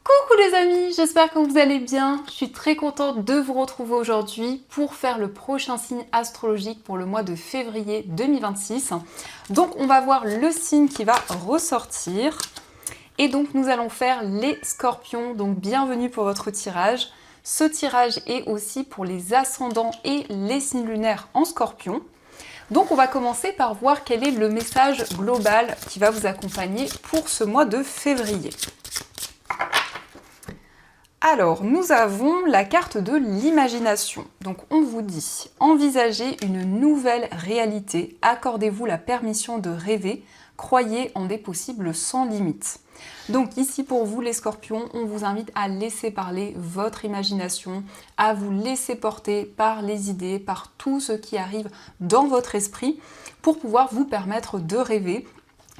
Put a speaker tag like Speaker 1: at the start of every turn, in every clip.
Speaker 1: Coucou les amis, j'espère que vous allez bien. Je suis très contente de vous retrouver aujourd'hui pour faire le prochain signe astrologique pour le mois de février 2026. Donc on va voir le signe qui va ressortir. Et donc nous allons faire les scorpions, donc bienvenue pour votre tirage. Ce tirage est aussi pour les ascendants et les signes lunaires en scorpion. Donc on va commencer par voir quel est le message global qui va vous accompagner pour ce mois de février. Alors, nous avons la carte de l'imagination. Donc, on vous dit, envisagez une nouvelle réalité, accordez-vous la permission de rêver, croyez en des possibles sans limite. Donc ici, pour vous les scorpions, on vous invite à laisser parler votre imagination, à vous laisser porter par les idées, par tout ce qui arrive dans votre esprit, pour pouvoir vous permettre de rêver.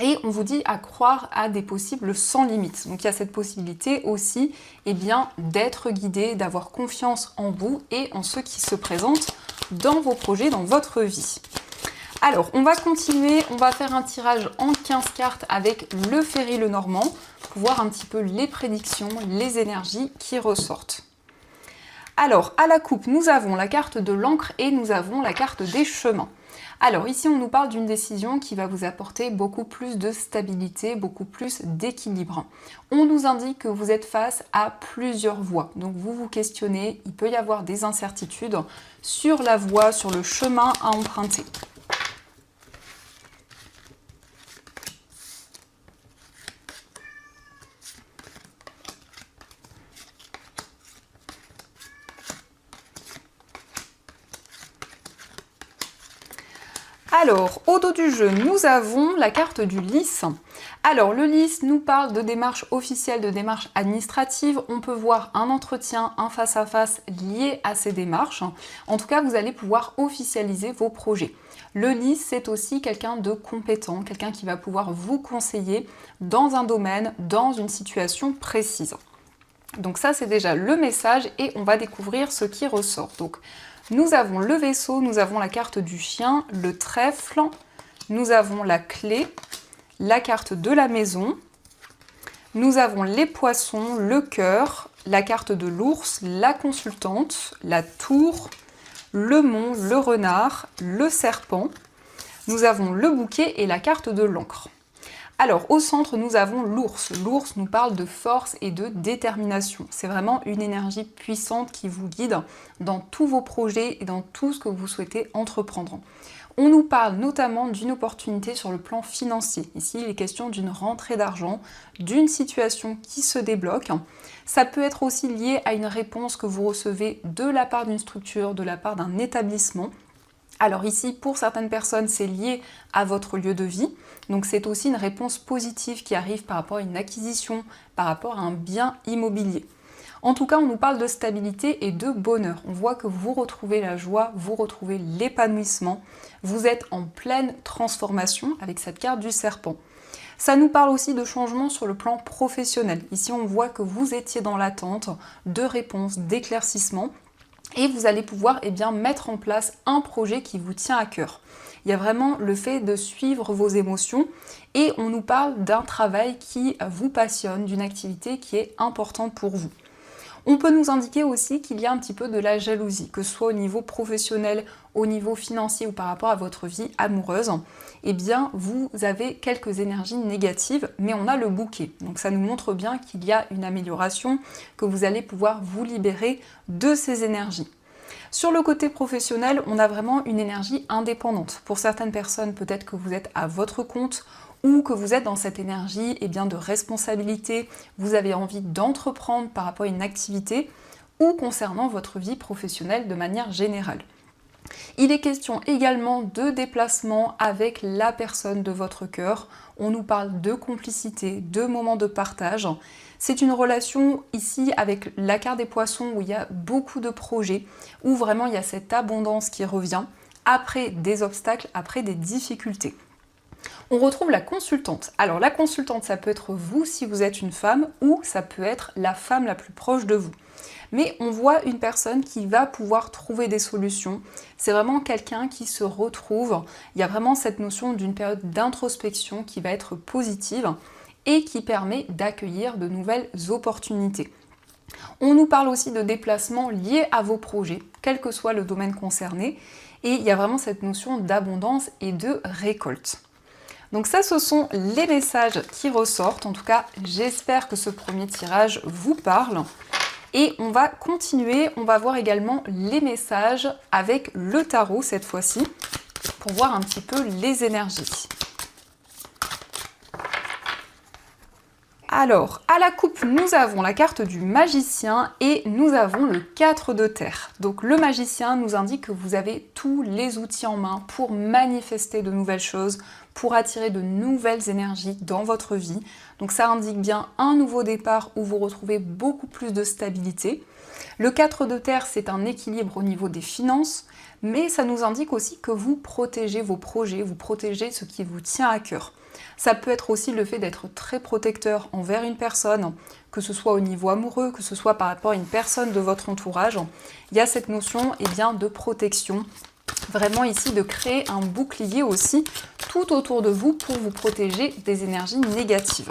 Speaker 1: Et on vous dit à croire à des possibles sans limite. Donc il y a cette possibilité aussi d'être guidé, d'avoir confiance en vous et en ceux qui se présentent dans vos projets, dans votre vie. Alors on va continuer, on va faire un tirage en 15 cartes avec le Ferry Lenormand pour voir un petit peu les prédictions, les énergies qui ressortent. Alors à la coupe, nous avons la carte de l'encre et nous avons la carte des chemins. Alors ici, on nous parle d'une décision qui va vous apporter beaucoup plus de stabilité, beaucoup plus d'équilibre. On nous indique que vous êtes face à plusieurs voies. Donc vous vous questionnez, il peut y avoir des incertitudes sur la voie, sur le chemin à emprunter. Alors, au dos du jeu, nous avons la carte du lys. Alors, le lys nous parle de démarches officielles, de démarches administratives. On peut voir un entretien, un face-à-face lié à ces démarches. En tout cas, vous allez pouvoir officialiser vos projets. Le lys, c'est aussi quelqu'un de compétent, quelqu'un qui va pouvoir vous conseiller dans un domaine, dans une situation précise. Donc ça, c'est déjà le message et on va découvrir ce qui ressort. Donc, nous avons le vaisseau, nous avons la carte du chien, le trèfle, nous avons la clé, la carte de la maison, nous avons les poissons, le cœur, la carte de l'ours, la consultante, la tour, le mont, le renard, le serpent, nous avons le bouquet et la carte de l'encre. Alors, au centre, nous avons l'ours. L'ours nous parle de force et de détermination. C'est vraiment une énergie puissante qui vous guide dans tous vos projets et dans tout ce que vous souhaitez entreprendre. On nous parle notamment d'une opportunité sur le plan financier. Ici, il est question d'une rentrée d'argent, d'une situation qui se débloque. Ça peut être aussi lié à une réponse que vous recevez de la part d'une structure, de la part d'un établissement. Alors ici, pour certaines personnes, c'est lié à votre lieu de vie. Donc c'est aussi une réponse positive qui arrive par rapport à une acquisition, par rapport à un bien immobilier. En tout cas, on nous parle de stabilité et de bonheur. On voit que vous retrouvez la joie, vous retrouvez l'épanouissement. Vous êtes en pleine transformation avec cette carte du serpent. Ça nous parle aussi de changement sur le plan professionnel. Ici, on voit que vous étiez dans l'attente de réponses, d'éclaircissements. Et vous allez pouvoir mettre en place un projet qui vous tient à cœur. Il y a vraiment le fait de suivre vos émotions et on nous parle d'un travail qui vous passionne, d'une activité qui est importante pour vous. On peut nous indiquer aussi qu'il y a un petit peu de la jalousie, que ce soit au niveau professionnel, au niveau financier ou par rapport à votre vie amoureuse. Vous avez quelques énergies négatives, mais on a le bouquet. Donc ça nous montre bien qu'il y a une amélioration, que vous allez pouvoir vous libérer de ces énergies. Sur le côté professionnel, on a vraiment une énergie indépendante. Pour certaines personnes, peut-être que vous êtes à votre compte ou que vous êtes dans cette énergie de responsabilité, vous avez envie d'entreprendre par rapport à une activité ou concernant votre vie professionnelle de manière générale. Il est question également de déplacement avec la personne de votre cœur. On nous parle de complicité, de moments de partage. C'est une relation ici avec la carte des poissons où il y a beaucoup de projets, où vraiment il y a cette abondance qui revient après des obstacles, après des difficultés. On retrouve la consultante. Alors la consultante, ça peut être vous si vous êtes une femme ou ça peut être la femme la plus proche de vous. Mais on voit une personne qui va pouvoir trouver des solutions. C'est vraiment quelqu'un qui se retrouve. Il y a vraiment cette notion d'une période d'introspection qui va être positive. et qui permet d'accueillir de nouvelles opportunités. On nous parle aussi de déplacements liés à vos projets, quel que soit le domaine concerné, et il y a vraiment cette notion d'abondance et de récolte. Donc ça, ce sont les messages qui ressortent. En tout cas, j'espère que ce premier tirage vous parle. Et on va continuer, on va voir également les messages avec le tarot cette fois-ci, pour voir un petit peu les énergies. Alors, à la coupe, nous avons la carte du magicien et nous avons le 4 de terre. Donc le magicien nous indique que vous avez tous les outils en main pour manifester de nouvelles choses, pour attirer de nouvelles énergies dans votre vie. Donc ça indique bien un nouveau départ où vous retrouvez beaucoup plus de stabilité. Le 4 de terre, c'est un équilibre au niveau des finances, mais ça nous indique aussi que vous protégez vos projets, vous protégez ce qui vous tient à cœur. Ça peut être aussi le fait d'être très protecteur envers une personne, que ce soit au niveau amoureux, que ce soit par rapport à une personne de votre entourage. Il y a cette notion de protection, vraiment ici de créer un bouclier aussi tout autour de vous pour vous protéger des énergies négatives.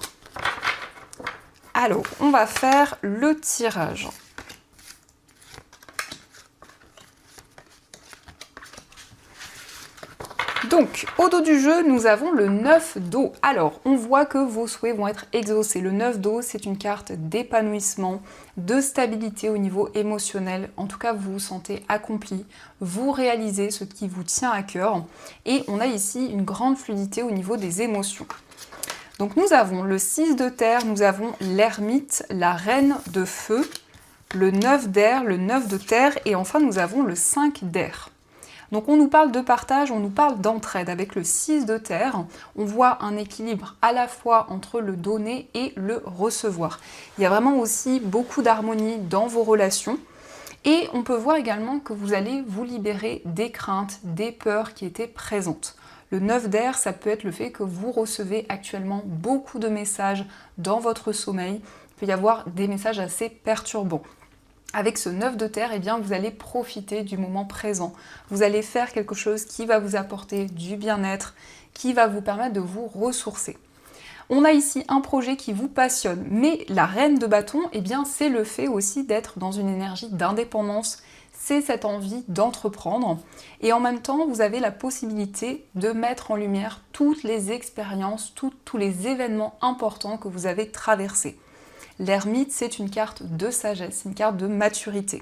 Speaker 1: Alors, on va faire le tirage. Donc, au dos du jeu, nous avons le 9 d'eau. Alors, on voit que vos souhaits vont être exaucés. Le 9 d'eau, c'est une carte d'épanouissement, de stabilité au niveau émotionnel. En tout cas, vous vous sentez accompli, vous réalisez ce qui vous tient à cœur. Et on a ici une grande fluidité au niveau des émotions. Donc, nous avons le 6 de terre, nous avons l'ermite, la reine de feu, le 9 d'air, le 9 de terre et enfin, nous avons le 5 d'air. Donc on nous parle de partage, on nous parle d'entraide. Avec le 6 de terre, on voit un équilibre à la fois entre le donner et le recevoir. Il y a vraiment aussi beaucoup d'harmonie dans vos relations. Et on peut voir également que vous allez vous libérer des craintes, des peurs qui étaient présentes. Le 9 d'air, ça peut être le fait que vous recevez actuellement beaucoup de messages dans votre sommeil. Il peut y avoir des messages assez perturbants. Avec ce 9 de terre, eh bien, vous allez profiter du moment présent. Vous allez faire quelque chose qui va vous apporter du bien-être, qui va vous permettre de vous ressourcer. On a ici un projet qui vous passionne, mais la reine de bâton, eh bien, c'est le fait aussi d'être dans une énergie d'indépendance, c'est cette envie d'entreprendre. Et en même temps, vous avez la possibilité de mettre en lumière toutes les expériences, tous les événements importants que vous avez traversés. L'ermite, c'est une carte de sagesse, une carte de maturité.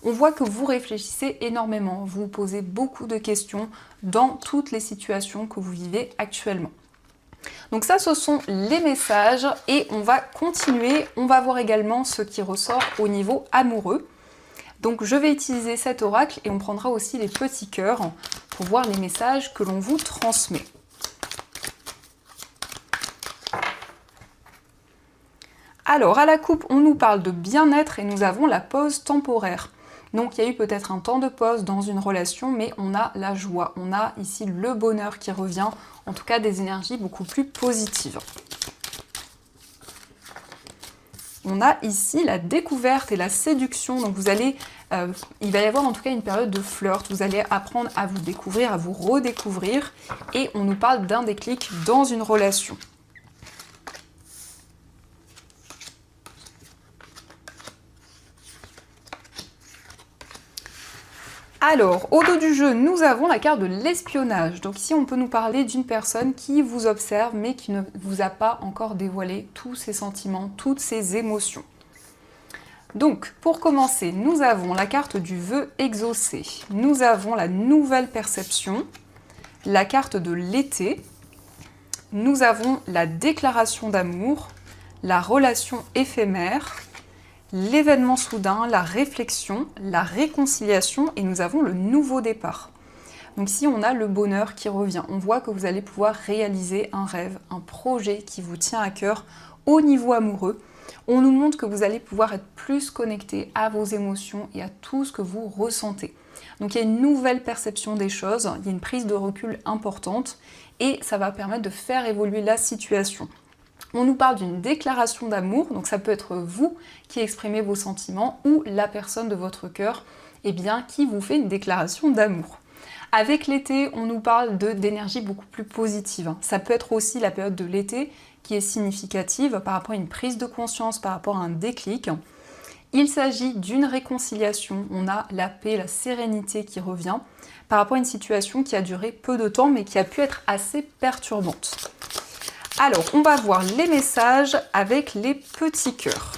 Speaker 1: On voit que vous réfléchissez énormément, vous vous posez beaucoup de questions dans toutes les situations que vous vivez actuellement. Donc ça, ce sont les messages et on va continuer. On va voir également ce qui ressort au niveau amoureux. Donc je vais utiliser cet oracle et on prendra aussi les petits cœurs pour voir les messages que l'on vous transmet. Alors, à la coupe, on nous parle de bien-être et nous avons la pause temporaire. Donc, il y a eu peut-être un temps de pause dans une relation, mais on a la joie, on a ici le bonheur qui revient, en tout cas des énergies beaucoup plus positives. On a ici la découverte et la séduction, donc vous allez, il va y avoir en tout cas une période de flirt, vous allez apprendre à vous découvrir, à vous redécouvrir, et on nous parle d'un déclic dans une relation. Alors, au dos du jeu, nous avons la carte de l'espionnage. Donc ici, on peut nous parler d'une personne qui vous observe, mais qui ne vous a pas encore dévoilé tous ses sentiments, toutes ses émotions. Donc, pour commencer, nous avons la carte du vœu exaucé. Nous avons la nouvelle perception, la carte de l'été. Nous avons la déclaration d'amour, la relation éphémère, l'événement soudain, la réflexion, la réconciliation et nous avons le nouveau départ. Donc ici on a le bonheur qui revient. On voit que vous allez pouvoir réaliser un rêve, un projet qui vous tient à cœur au niveau amoureux. On nous montre que vous allez pouvoir être plus connecté à vos émotions et à tout ce que vous ressentez. Donc il y a une nouvelle perception des choses, il y a une prise de recul importante et ça va permettre de faire évoluer la situation. On nous parle d'une déclaration d'amour, donc ça peut être vous qui exprimez vos sentiments ou la personne de votre cœur qui vous fait une déclaration d'amour. Avec l'été, on nous parle d'énergie beaucoup plus positive. Ça peut être aussi la période de l'été qui est significative par rapport à une prise de conscience, par rapport à un déclic. Il s'agit d'une réconciliation, on a la paix, la sérénité qui revient par rapport à une situation qui a duré peu de temps mais qui a pu être assez perturbante. Alors, on va voir les messages avec les petits cœurs.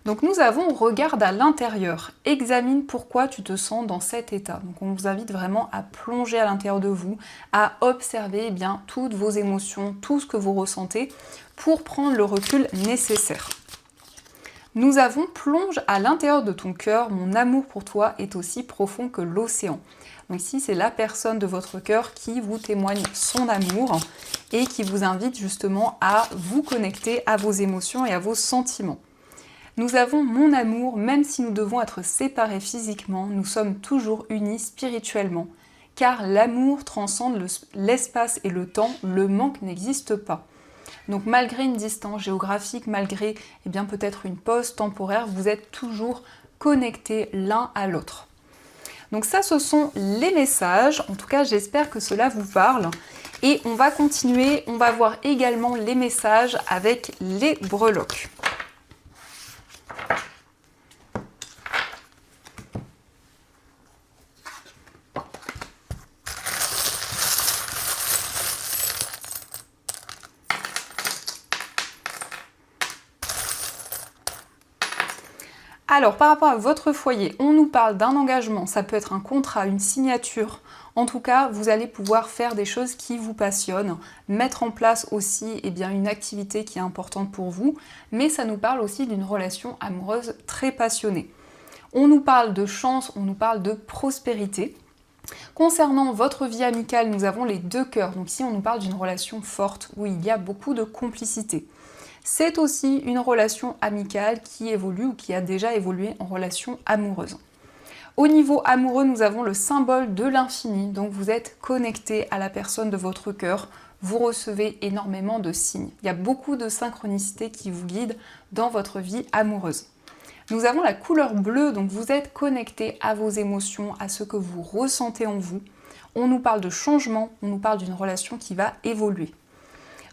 Speaker 1: Donc nous avons regarde à l'intérieur, examine pourquoi tu te sens dans cet état. Donc on vous invite vraiment à plonger à l'intérieur de vous, à observer bien toutes vos émotions, tout ce que vous ressentez pour prendre le recul nécessaire. Nous avons plonge à l'intérieur de ton cœur, mon amour pour toi est aussi profond que l'océan. Donc ici, c'est la personne de votre cœur qui vous témoigne son amour et qui vous invite justement à vous connecter à vos émotions et à vos sentiments. Nous avons mon amour, même si nous devons être séparés physiquement, nous sommes toujours unis spirituellement. Car l'amour transcende l'espace et le temps, le manque n'existe pas. Donc malgré une distance géographique, malgré peut-être une pause temporaire, vous êtes toujours connectés l'un à l'autre. Donc ça, ce sont les messages. En tout cas, j'espère que cela vous parle. Et on va continuer, on va voir également les messages avec les breloques. Alors, par rapport à votre foyer, on nous parle d'un engagement, ça peut être un contrat, une signature. En tout cas, vous allez pouvoir faire des choses qui vous passionnent, mettre en place aussi une activité qui est importante pour vous, mais ça nous parle aussi d'une relation amoureuse très passionnée. On nous parle de chance, on nous parle de prospérité. Concernant votre vie amicale, nous avons les deux cœurs. Donc ici, on nous parle d'une relation forte où il y a beaucoup de complicité. C'est aussi une relation amicale qui évolue ou qui a déjà évolué en relation amoureuse. Au niveau amoureux, nous avons le symbole de l'infini, donc vous êtes connecté à la personne de votre cœur, vous recevez énormément de signes. Il y a beaucoup de synchronicité qui vous guident dans votre vie amoureuse. Nous avons la couleur bleue, donc vous êtes connecté à vos émotions, à ce que vous ressentez en vous. On nous parle de changement, on nous parle d'une relation qui va évoluer.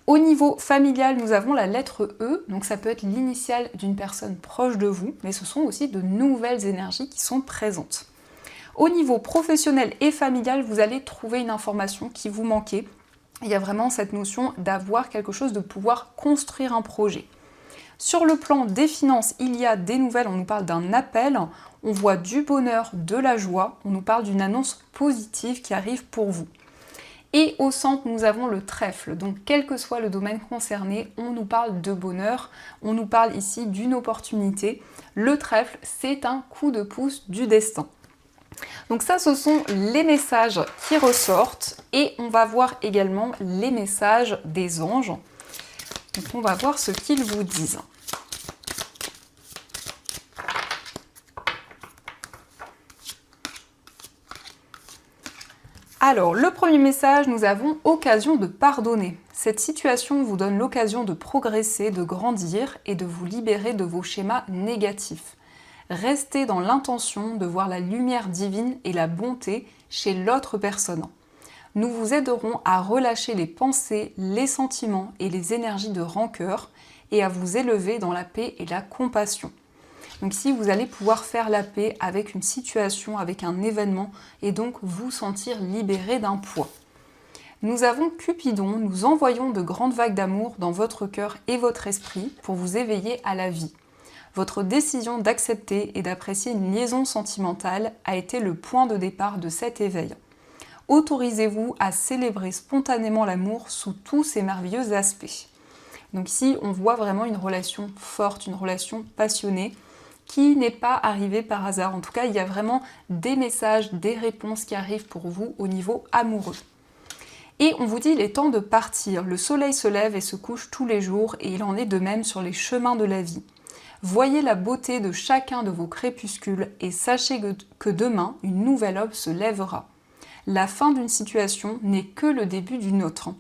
Speaker 1: Au niveau familial, nous avons la lettre E, donc ça peut être l'initiale d'une personne proche de vous, mais ce sont aussi de nouvelles énergies qui sont présentes. Au niveau professionnel et familial, vous allez trouver une information qui vous manquait. Il y a vraiment cette notion d'avoir quelque chose, de pouvoir construire un projet. Sur le plan des finances, il y a des nouvelles, on nous parle d'un appel, on voit du bonheur, de la joie, on nous parle d'une annonce positive qui arrive pour vous. Et au centre, nous avons le trèfle. Donc, quel que soit le domaine concerné, on nous parle de bonheur. On nous parle ici d'une opportunité. Le trèfle, c'est un coup de pouce du destin. Donc ça, ce sont les messages qui ressortent. Et on va voir également les messages des anges. Donc, on va voir ce qu'ils vous disent. Alors, le premier message, nous avons occasion de pardonner. Cette situation vous donne l'occasion de progresser, de grandir et de vous libérer de vos schémas négatifs. Restez dans l'intention de voir la lumière divine et la bonté chez l'autre personne. Nous vous aiderons à relâcher les pensées, les sentiments et les énergies de rancœur et à vous élever dans la paix et la compassion. Donc ici, vous allez pouvoir faire la paix avec une situation, avec un événement, et donc vous sentir libéré d'un poids. Nous avons Cupidon, nous envoyons de grandes vagues d'amour dans votre cœur et votre esprit pour vous éveiller à la vie. Votre décision d'accepter et d'apprécier une liaison sentimentale a été le point de départ de cet éveil. Autorisez-vous à célébrer spontanément l'amour sous tous ses merveilleux aspects. Donc ici, on voit vraiment une relation forte, une relation passionnée, qui n'est pas arrivé par hasard. En tout cas, il y a vraiment des messages, des réponses qui arrivent pour vous au niveau amoureux. Et on vous dit, il est temps de partir. Le soleil se lève et se couche tous les jours et il en est de même sur les chemins de la vie. Voyez la beauté de chacun de vos crépuscules et sachez que demain, une nouvelle aube se lèvera. La fin d'une situation n'est que le début d'une autre.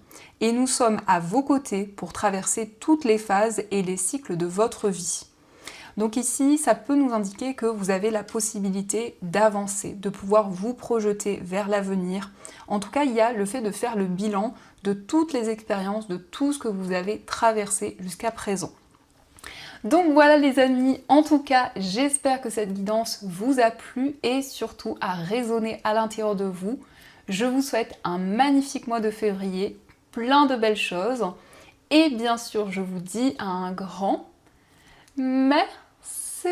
Speaker 1: Et nous sommes à vos côtés pour traverser toutes les phases et les cycles de votre vie. Donc ici, ça peut nous indiquer que vous avez la possibilité d'avancer, de pouvoir vous projeter vers l'avenir. En tout cas, il y a le fait de faire le bilan de toutes les expériences, de tout ce que vous avez traversé jusqu'à présent. Donc voilà les amis, en tout cas j'espère que cette guidance vous a plu et surtout a résonné à l'intérieur de vous. Je vous souhaite un magnifique mois de février, plein de belles choses et bien sûr je vous dis un grand merci.